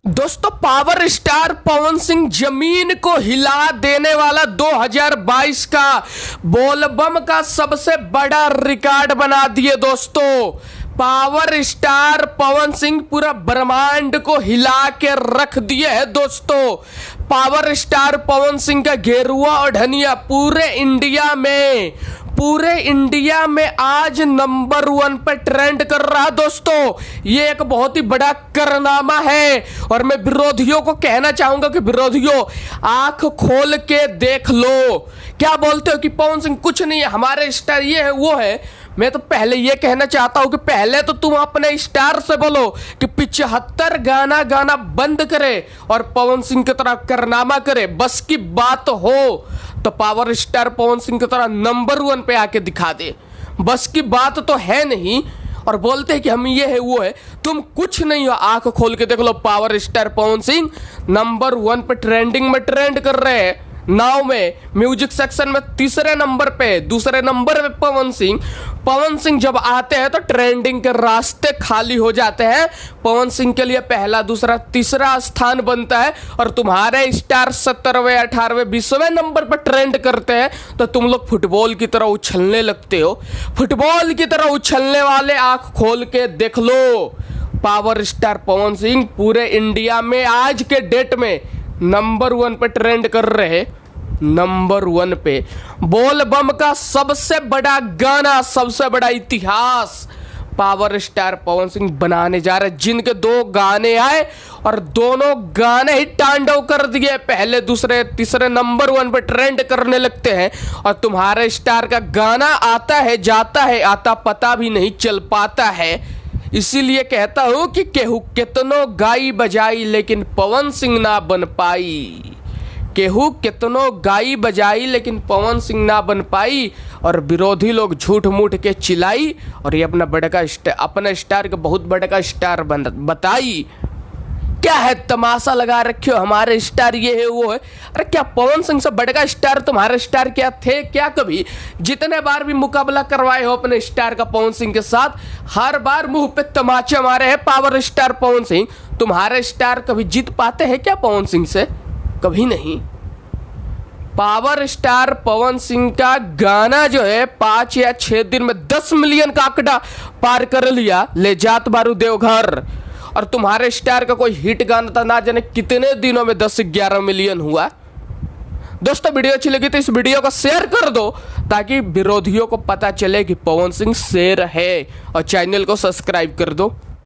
दोस्तों, power star Pawan Singh जमीन को हिला देने वाला 2022 का बोलबम का सबसे बड़ा रिकॉर्ड बना दिए। दोस्तों, पावर स्टार पवन सिंह पूरा ब्रह्मांड को हिला के रख दिए है। दोस्तों, पावर स्टार पवन सिंह का गेरुआ और ढनिया पूरे इंडिया में आज नंबर 1 पे ट्रेंड कर रहा है। दोस्तों, ये एक बहुत ही बड़ा कारनामा है और मैं विरोधियों को कहना चाहूंगा कि विरोधियों, आंख खोल के देख लो। क्या बोलते हो कि पवन सिंह कुछ नहीं है, हमारे स्टार ये है वो है। मैं तो पहले ये कहना चाहता हूं कि पहले तो तुम अपने स्टार से बोलो कि 75 गाना बंद करे और पवन सिंह की तरह कारनामा करे। बस की बात हो तो पावर स्टार पवन सिंह की तरह नंबर 1 पे आके दिखा दे। बस की बात तो है नहीं और बोलते हैं कि हम ये है वो है। तुम कुछ नहीं हो, आंख खोल के देख लो। Power star Pawan Singh number 1 पे ट्रेंडिंग में ट्रेंड कर रहे हैं। नाउ में म्यूजिक सेक्शन में तीसरे नंबर पे, दूसरे नंबर पे पवन सिंह जब आते हैं तो ट्रेंडिंग के रास्ते खाली हो जाते हैं। पवन सिंह के लिए पहला, दूसरा, तीसरा स्थान बनता है और तुम्हारे स्टार 17वें, 18वें, 20वें नंबर पर ट्रेंड करते हैं तो तुम लोग फुटबॉल की तरह उछलने लगते हो। फुटबॉल की तरह उछलने वाले आंख खोल के देख लो। पावर स्टार पवन सिंह पूरे इंडिया में आज के डेट में नंबर 1 पे ट्रेंड कर रहे। नंबर 1 पे बोल बम का सबसे बड़ा गाना, सबसे बड़ा इतिहास पावर स्टार पवन सिंह बनाने जा रहे, जिनके 2 गाने आए और दोनों गाने ही तांडव कर दिए। पहले, दूसरे, तीसरे नंबर 1 पे ट्रेंड करने लगते हैं और तुम्हारे स्टार का गाना आता है, जाता है, आता पता भी नहीं चल पाता है। इसीलिए कहता हूं कि केहू कितनो गाई बजाई लेकिन पवन सिंह ना बन पाई। केहू कितनो गाई बजाई लेकिन पवन सिंह ना बन पाई। और विरोधी लोग झूठ मूठ के चिल्लाई और ये अपना स्टार का बहुत बड़ा का स्टार बताई। क्या है, तमाशा लगा रखे हो, हमारे स्टार ये है वो है। अरे क्या पवन सिंह से बड़का स्टार तुम्हारे स्टार क्या थे क्या? कभी जितने बार भी मुकाबला करवाए हो अपने स्टार का पवन सिंह के साथ, हर बार मुंह पे तमाचे मारे हैं पावर स्टार पवन सिंह। तुम्हारे स्टार कभी जीत पाते हैं क्या पवन सिंह से? कभी नहीं। पावर स्टार पवन सिंह का गाना जो है 5 या 6 दिन में 10 मिलियन का आंकड़ा पार कर लिया, ले जात बारू देवघर। और तुम्हारे स्टार का कोई हिट गाना था ना जाने कितने दिनों में 10-11 मिलियन हुआ। दोस्तों, वीडियो अच्छी लगी तो इस वीडियो को शेयर कर दो ताकि विरोधियों को पता चले कि पवन सिंह शेर है, और चैनल को सब्सक्राइब कर दो।